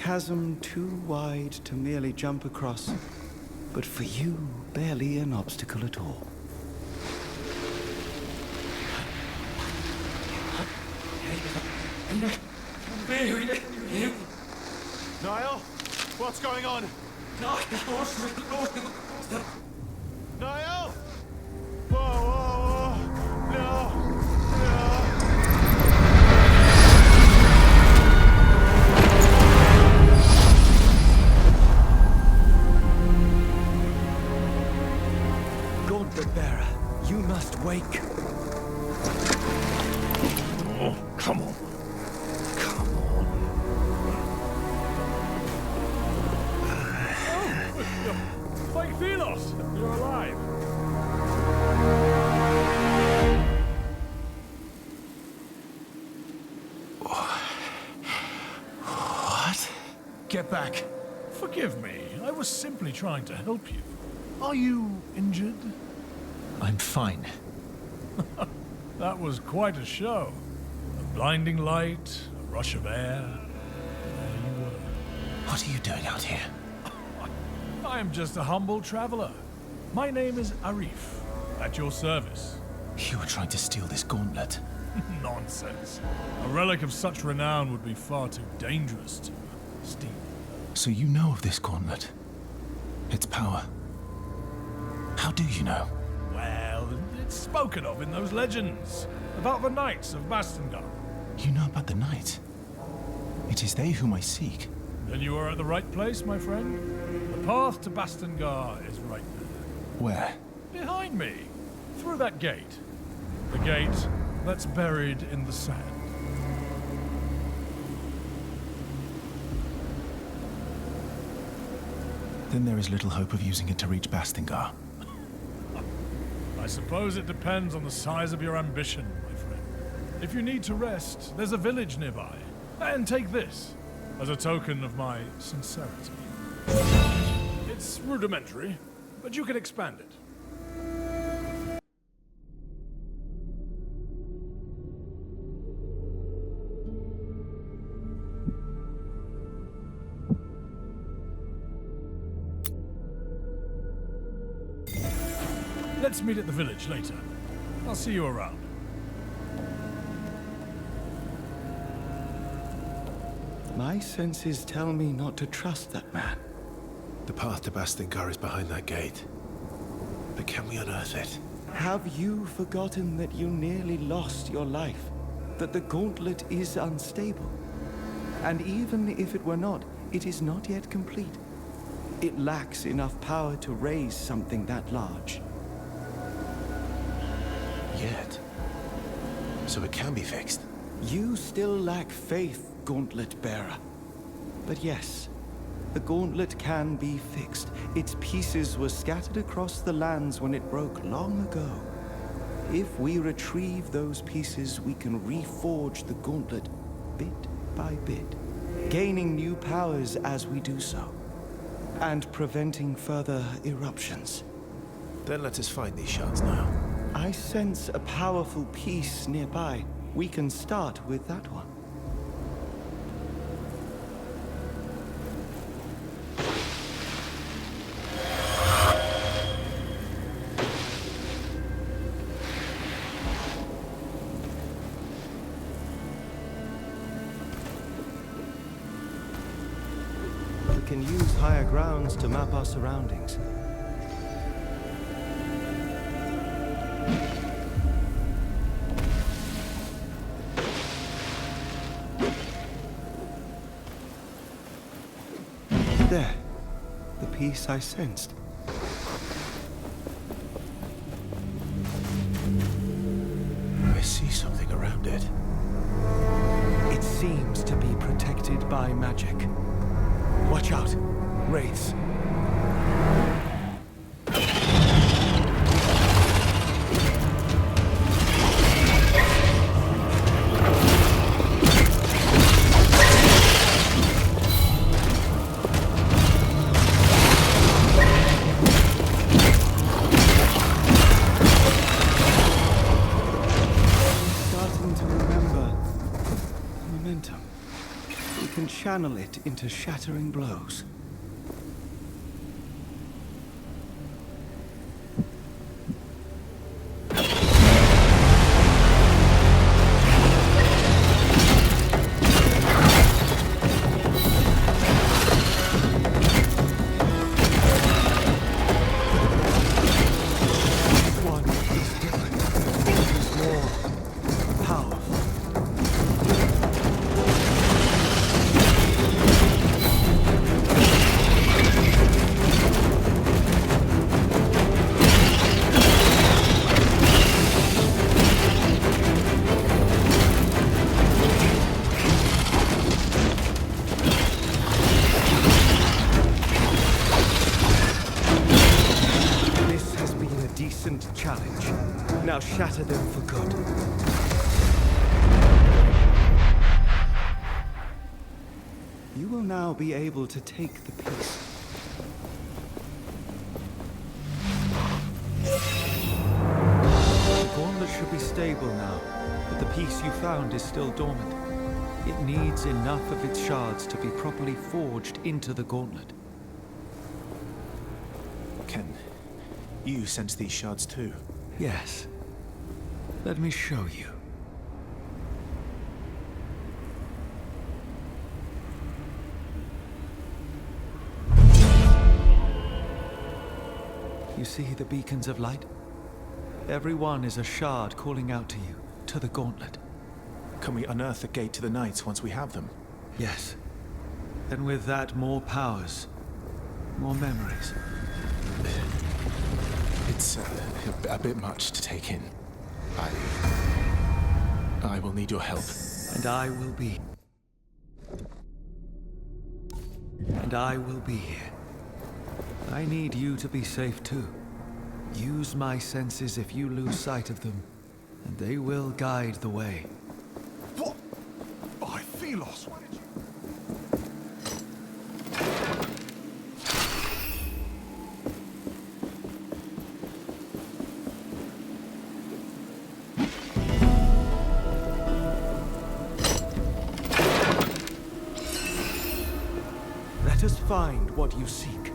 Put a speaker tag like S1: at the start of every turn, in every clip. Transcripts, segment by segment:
S1: chasm too wide to merely jump across, but for you, barely an obstacle at all.
S2: Niall? What's going on? Niall? Whoa, whoa, whoa! No!
S1: Gauntlet Bearer, you must wake.
S3: Oh, come on.
S2: Thank Philos! You're alive!
S3: What?
S4: Get back.
S3: Forgive me. I was simply trying to help you. Are you injured?
S4: I'm fine.
S3: That was quite a show. A blinding light, a rush of air. There you were.
S4: What are you doing out here?
S3: I am just a humble traveler. My name is Arif. At your service.
S4: You were trying to steal this gauntlet.
S3: Nonsense. A relic of such renown would be far too dangerous to steal.
S4: So you know of this gauntlet? Its power? How do you know?
S3: Well, it's spoken of in those legends about the knights of Bastengar.
S4: You know about the knight? It is they whom I seek.
S3: Then you are at the right place, my friend. The path to Bastengar is right there.
S4: Where?
S3: Behind me. Through that gate. The gate that's buried in the sand.
S4: Then there is little hope of using it to reach Bastengar.
S3: I suppose it depends on the size of your ambition, my friend. If you need to rest, there's a village nearby. And take this, as a token of my sincerity. It's rudimentary, but you can expand it. Let's meet at the village later. I'll see you around.
S1: My senses tell me not to trust that man.
S5: The path to Bastengar is behind that gate. But can we unearth it?
S1: Have you forgotten that you nearly lost your life? That the gauntlet is unstable? And even if it were not, it is not yet complete. It lacks enough power to raise something that large.
S5: Yet. So it can be fixed.
S1: You still lack faith, Gauntlet Bearer. But yes, the gauntlet can be fixed. Its pieces were scattered across the lands when it broke long ago. If we retrieve those pieces, we can reforge the gauntlet bit by bit, gaining new powers as we do so, and preventing further eruptions.
S5: Then let us find these shards now.
S1: I sense a powerful piece nearby. We can start with that one. We can use higher grounds to map our surroundings. There, the piece I sensed.
S5: I see something around it.
S1: It seems to be protected by magic. Watch out, wraiths. Starting to remember momentum. we can channel it into shattering blows. Challenge. Now shatter them for good. You will now be able to take the piece. The gauntlet should be stable now, but the piece you found is still dormant. It needs enough of its shards to be properly forged into the gauntlet.
S4: Can you sense these shards too?
S1: Yes. Let me show you. You see the beacons of light? Every one is a shard calling out to you, to the gauntlet.
S4: Can we unearth the gate to the Knights once we have them?
S1: Yes. And with that, more powers. More memories.
S4: It's a bit much to take in. I will need your help.
S1: And I will be. And I will be here. I need you to be safe too. Use my senses if you lose sight of them, and they will guide the way.
S2: What? By Philos, why did you...
S1: Let us find what you seek.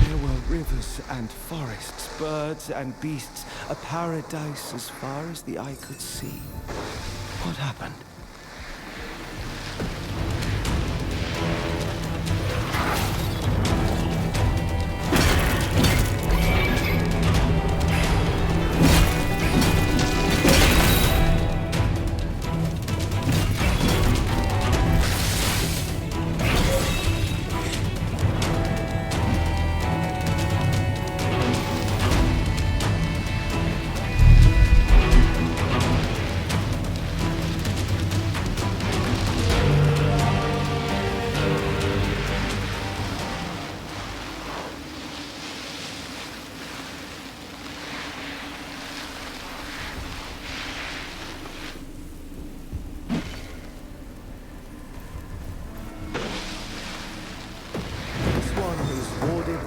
S1: There were rivers and forests, birds and beasts, a paradise as far as the eye could see. What happened?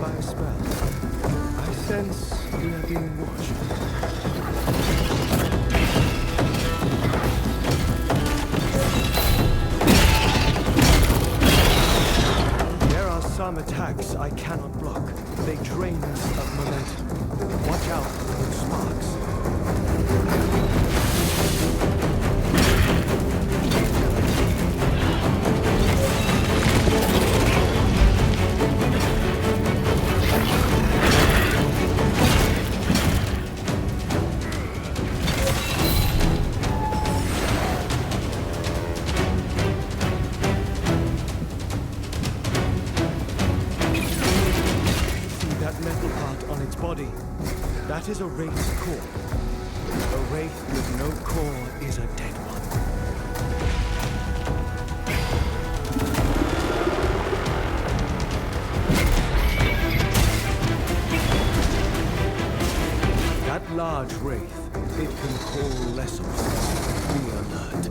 S1: By a spell. I sense you are being watched. There are some attacks I cannot block. They drain us of momentum. Watch out for those sparks. That is a wraith's core. A wraith with no core is a dead one. That large wraith, it can call lessers. Be alert.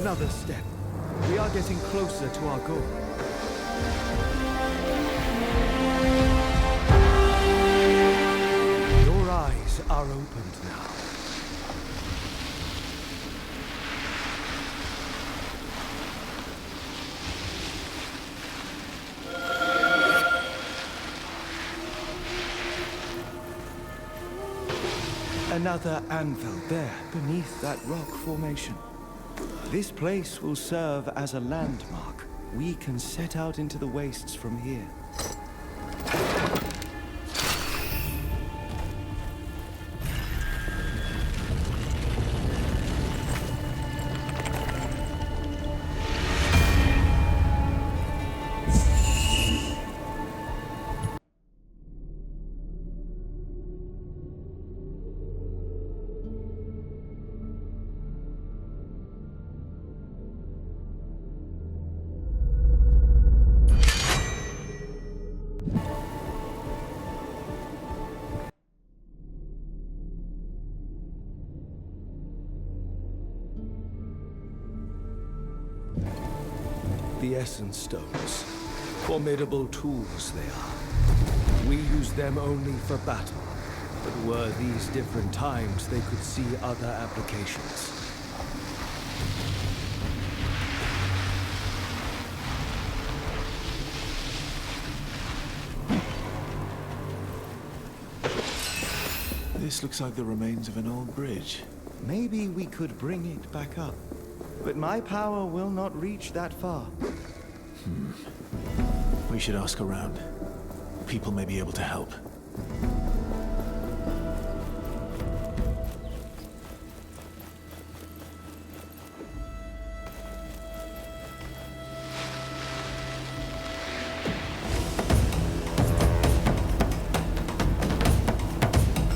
S1: Another step. We are getting closer to our goal. Your eyes are opened now. Another anvil there beneath that rock formation. This place will serve as a landmark. We can set out into the wastes from here. The Essence Stones. Formidable tools they are. We use them only for battle. But were these different times, they could see other applications.
S4: This looks like the remains of an old bridge.
S1: Maybe we could bring it back up. But my power will not reach that far.
S4: We should ask around. People may be able to help.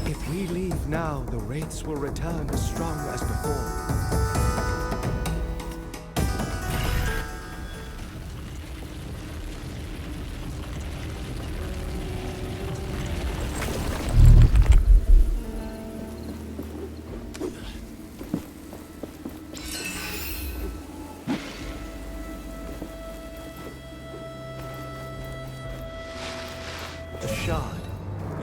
S1: If we leave now, the wraiths will return as strong as before. The shard.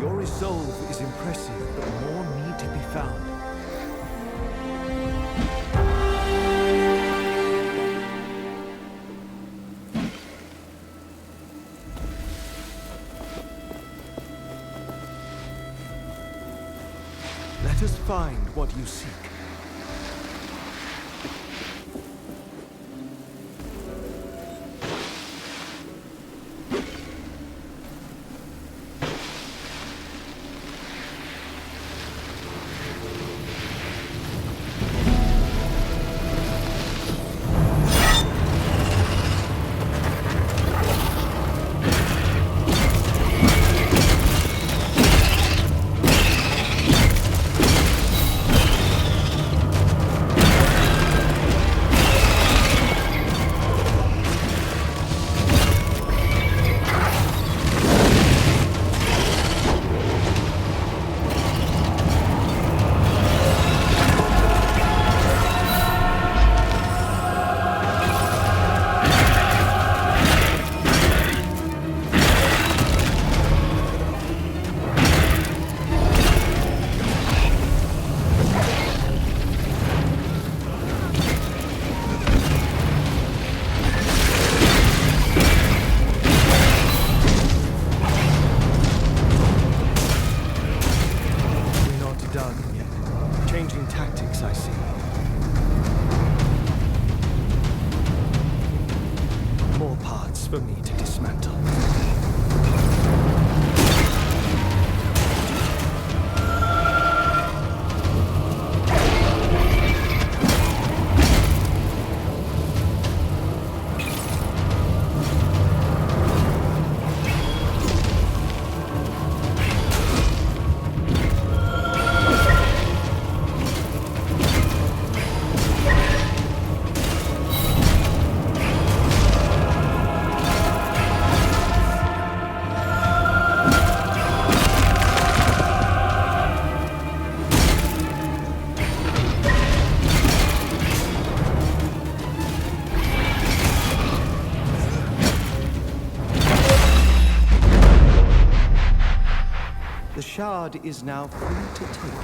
S1: Your resolve is impressive, but more need to be found. Let us find what you seek. For me to dismantle. shard is now free to take.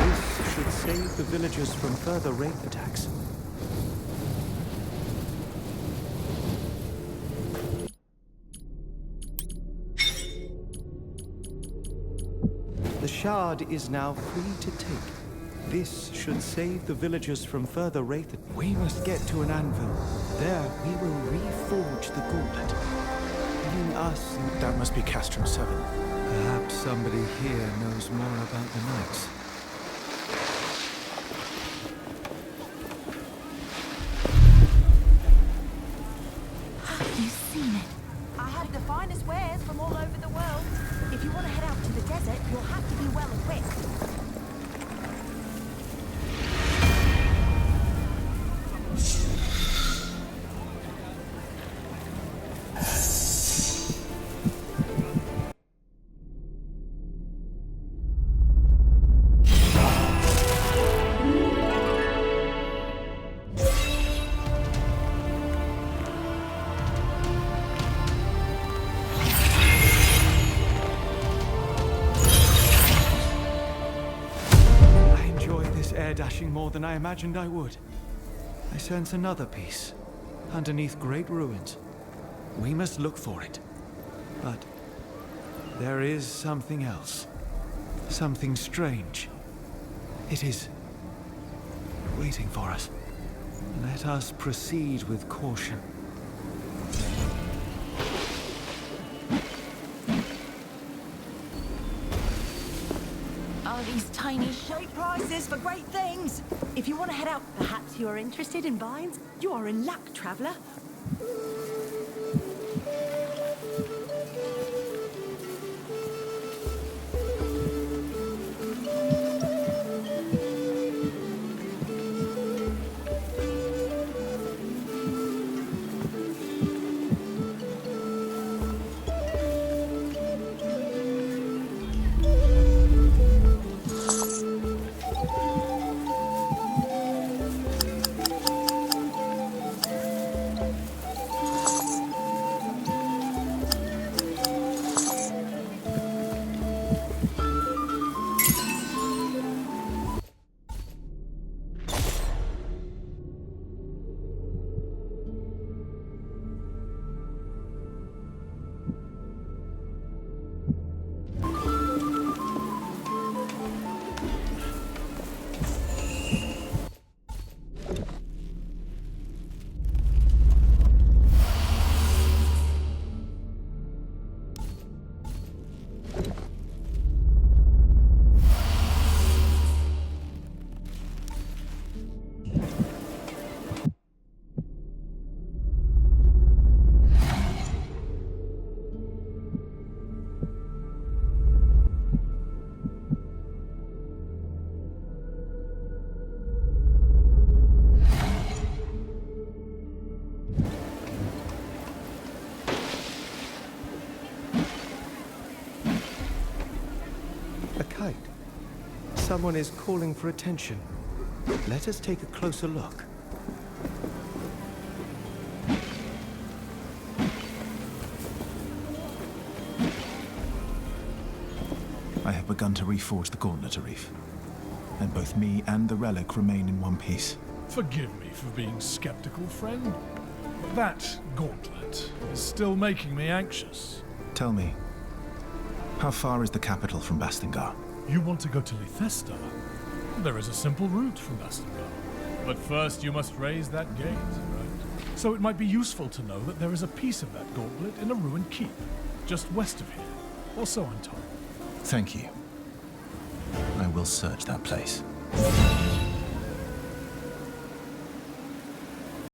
S1: This should save the villagers from further wraith attacks. The shard is now free to take. This should save the villagers from further wraith. We must get to an anvil. There, we will reforge the gauntlet. Giving us...
S4: That must be Castrum 7.
S1: Perhaps somebody here knows more about the knights.
S6: Have you seen it? I have the finest wares from all over the world. If you want to head out to the desert, you'll have to be well equipped.
S1: Dashing more than I imagined I would. I sense another piece, underneath great ruins. We must look for it. But there is something else. Something strange. It is waiting for us. Let us proceed with caution.
S6: These tiny shape prices for great things. If you want to head out, perhaps you are interested in vines? You are in luck, traveler.
S1: Someone is calling for attention. Let us take a closer look.
S4: I have begun to reforge the gauntlet, Arif. And both me and the relic remain in one piece.
S3: Forgive me for being skeptical, friend. But that gauntlet is still making me anxious.
S4: Tell me, how far is the capital from Bastingar?
S3: You want to go to Lithesta? There is a simple route from Bastingar. But first you must raise that gate, right? So it might be useful to know that there is a piece of that gauntlet in a ruined keep, just west of here. Or so I'm told.
S4: Thank you. I will search that place.